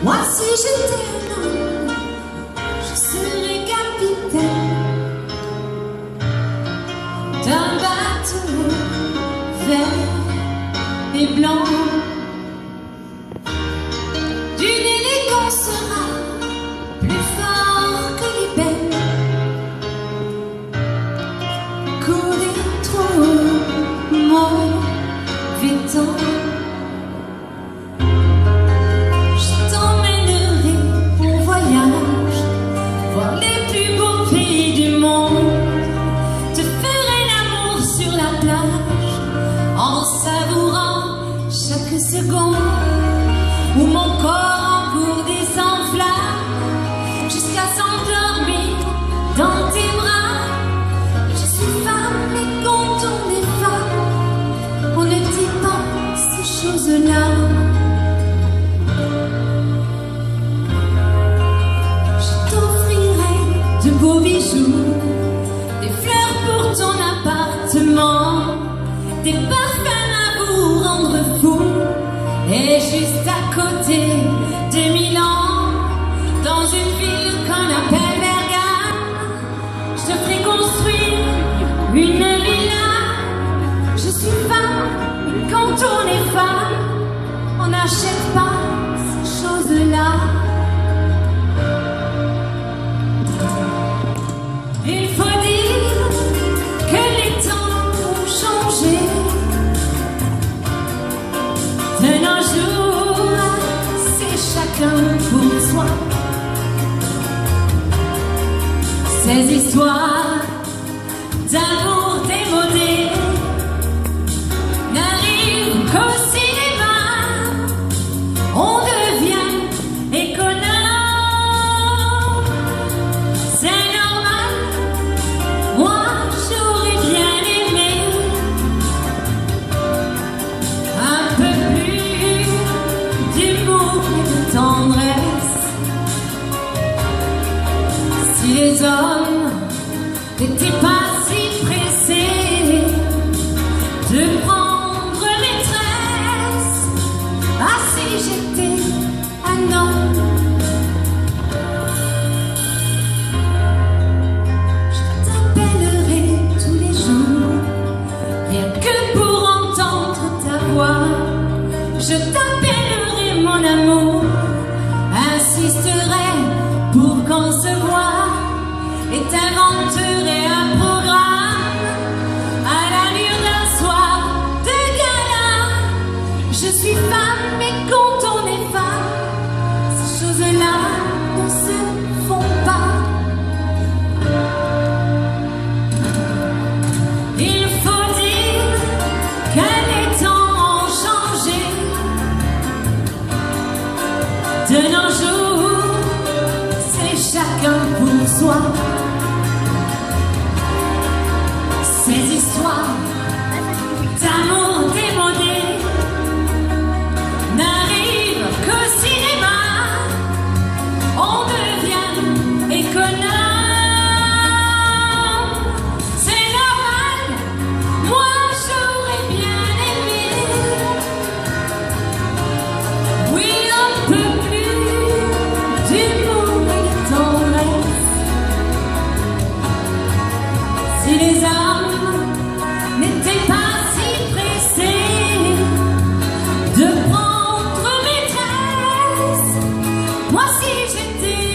Moi si j'étais un homme, je serais capitaine d'un bateau vert et blanc, d'une élégance rare, plus fort que l'ébène, courir trop mauvais temps. En savourant chaque seconde où mon corps en cours désenflamme jusqu'à s'endormir dans tes bras. Je suis femme et quand on est femme, on ne dit pas ces choses-là. Je t'offrirai de beaux bijoux, des fleurs pour ton appartement, des parfums à vous rendre fou. Et juste à côté de Milan, dans une ville qu'on appelle Bergame, je te ferai construire une villa. Je suis femme, et quand on est femme, on n'achète pas ces choses-là. Il faut dire que les temps ont changé. De nos jours, c'est chacun pour soi. Ces histoires d'amour démodé n'arrivent qu'au cinéma. On devient économe. C'est normal, moi j'aurais bien aimé un peu d'humour et de tendresse. Si les hommes n'étaient pas si pressés de prendre maîtresse, ah si j'étais un homme, je t'appellerais tous les jours, rien que pour entendre ta voix. Je t'appellerai mon amour, insisterai pour qu'on se voie et t'inventerai un programme à l'allure d'un soir de gala. Je suis femme, mais quand on est femme, ces choses-là ne se font pas. Il faut dire que les temps ont changé. De nos jours, c'est chacun pour soi. Ces histoires d'amour démodé n'arrivent qu'au cinéma. On devient économe. C'est normal, moi j'aurais bien aimé, oui, un peu plus d'humour et de tendresse. Si les hommes n'étaient pas si pressés de prendre maîtresse, moi si j'étais